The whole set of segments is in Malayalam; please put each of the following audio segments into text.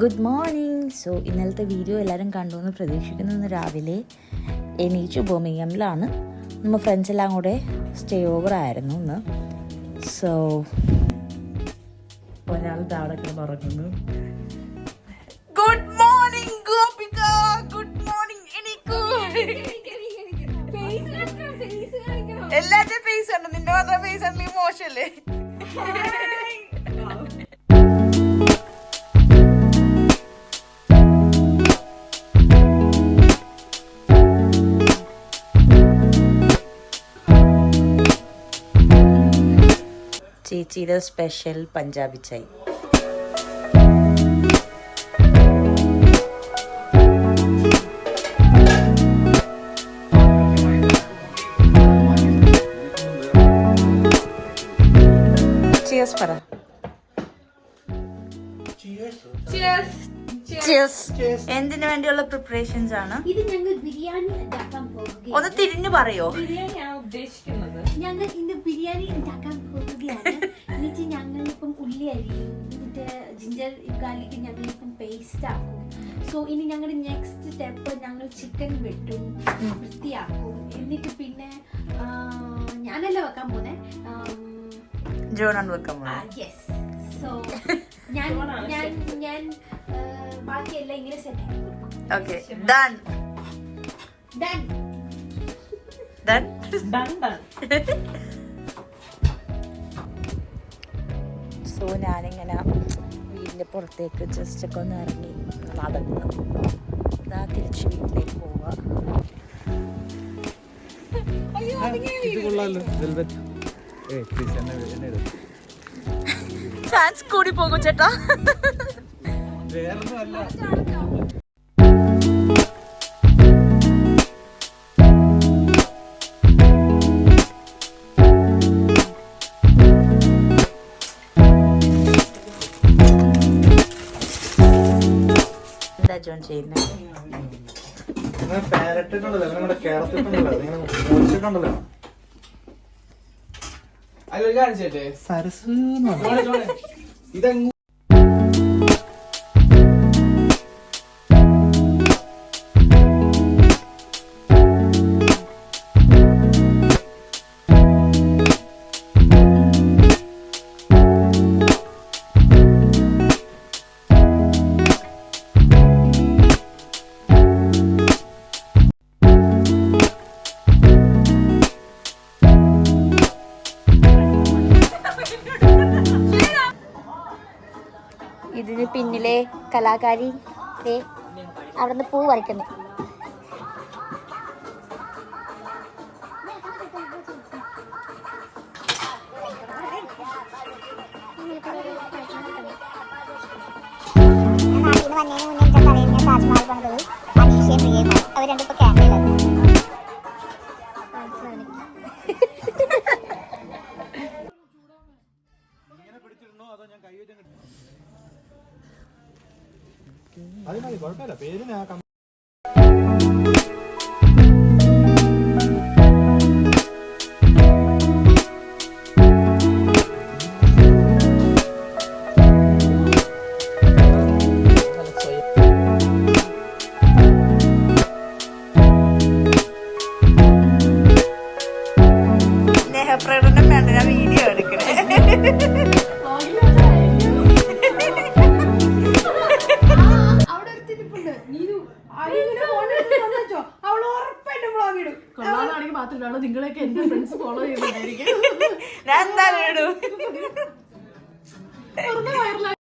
Good morning. സോ ഇന്നലത്തെ വീഡിയോ എല്ലാവരും കണ്ടു എന്ന് പ്രതീക്ഷിക്കുന്നു. ഇന്ന് രാവിലെ എണീച്ചു ബർമിംഗമിലാണ്. നമ്മൾ ഫ്രണ്ട്സ് എല്ലാം കൂടെ സ്റ്റേ ഓവർ ആയിരുന്നു ഇന്ന്. സോ ഒരാൾ താഴെ കിടന്നുറങ്ങുന്നു. Good morning Gopika, good morning. എണീക്കൂ. എല്ലാവരുടെയും ഫേസ് ഉണ്ട്, നിന്റെ മാത്രം ഫേസ് ഉണ്ടെങ്കിൽ മോശമല്ലേ? ചേച്ചിയുടെ സ്പെഷ്യൽ പഞ്ചാബി ചായ്. ചിയേഴ്സ് പറ. എന്തിനു വേണ്ടിയുള്ള പ്രിപ്പറേഷൻസ് ആണ്? ഇത് ഞങ്ങൾ ബിരിയാണി ഉണ്ടാക്കാൻ പോകുകയാണ്. ഒന്ന് തിരിഞ്ഞു പറയോ? ബിരിയാണിയാണ് ഉദ്ദേശിക്കുന്നത്. ഞങ്ങൾ ഇന്ന് ബിരിയാണി ഉണ്ടാക്കാൻ പോവുകയാണ്. എന്നിട്ട് ഞങ്ങളിപ്പം ഉള്ളി അരിയും, എന്നിട്ട് ജിഞ്ചർ ഗാർലിക് ഞങ്ങളിപ്പം പേസ്റ്റ് ആക്കും. സോ ഇനി ഞങ്ങളുടെ നെക്സ്റ്റ് സ്റ്റെപ്പ് ഞങ്ങൾ ചിക്കൻ വെട്ടും, വൃത്തിയാക്കും. എന്നിട്ട് പിന്നെ ഞാനല്ല വെക്കാൻ പോന്നെ, ജോണാണ് വെക്കാൻ പോകുന്നത്. യെസ്. സോ ഞാൻ ബാക്കിയെല്ലാം ഇങ്ങനെ സെറ്റ് ആക്കി കൊടുക്കും. Okay, done done done done done. So ഞാനിങ്ങനെ വീടിൻ്റെ പുറത്തേക്ക് ജസ്റ്റ് ഒക്കെ ഒന്ന് ഇറങ്ങി നടന്ന് ഇതാ തിരിച്ച് വീട്ടിലേക്ക് പോവുക. ഫാൻസ് കൂടി പോകും ചേട്ടാ. എന്താ ജോൺ ചെയ്യുന്നത്? ഇതെങ്ങ ഇതിന് പിന്നിലെ കലാകാരി അവിടുന്ന് പൂ വരയ്ക്കുന്നു. അവർ രണ്ടിപ്പോ ക്യാമറയിലാണ്. അത് മതി, കുഴപ്പമില്ല. പേരിന് സ്നേഹപ്രകടനം വേണ്ട, ഞാൻ വീഡിയോ എടുക്കണേ. കൊള്ളാതാണെങ്കിൽ മാത്രമല്ല, നിങ്ങളെയൊക്കെ എന്റെ ഫ്രണ്ട്സ് ഫോളോ ചെയ്യുന്നുണ്ടായിരിക്കും. ഞാൻ എന്തായാലും വൈറലായി.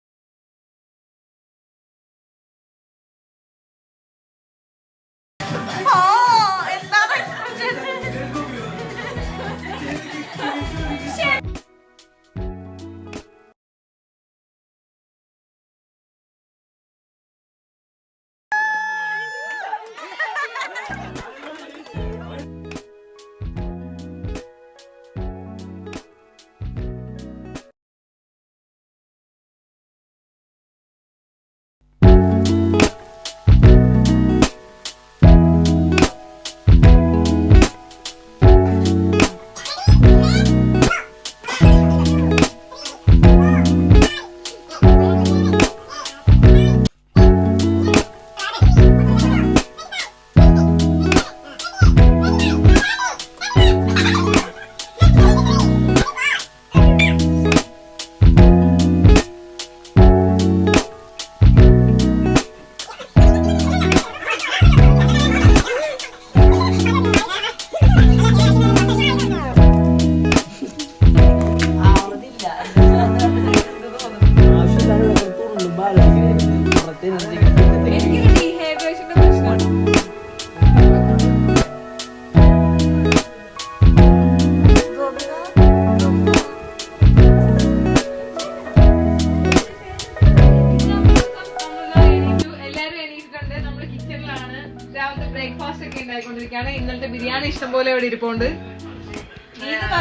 ബ്രേക്ക്ഫാസ്റ്റ് ഒക്കെ ഉണ്ടായിക്കൊണ്ടിരിക്കുകയാണ്. ഇന്നലത്തെ ബിരിയാണി ഇഷ്ടംപോലെ ഇവിടെ ഇരിപ്പുണ്ട്.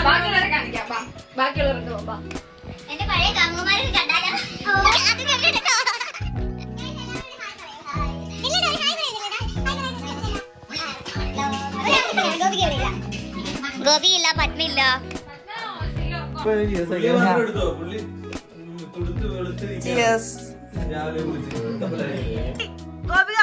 ബാക്കിയുള്ളവരെ കാണിക്കാം. ബാക്കിയുള്ളവർക്ക് പോകാം. എന്റെ പഴയ കങ്ങുമാരെ കണ്ടാലോ? ഗോപിയില്ല, പത്മില്ല. ഗോപിക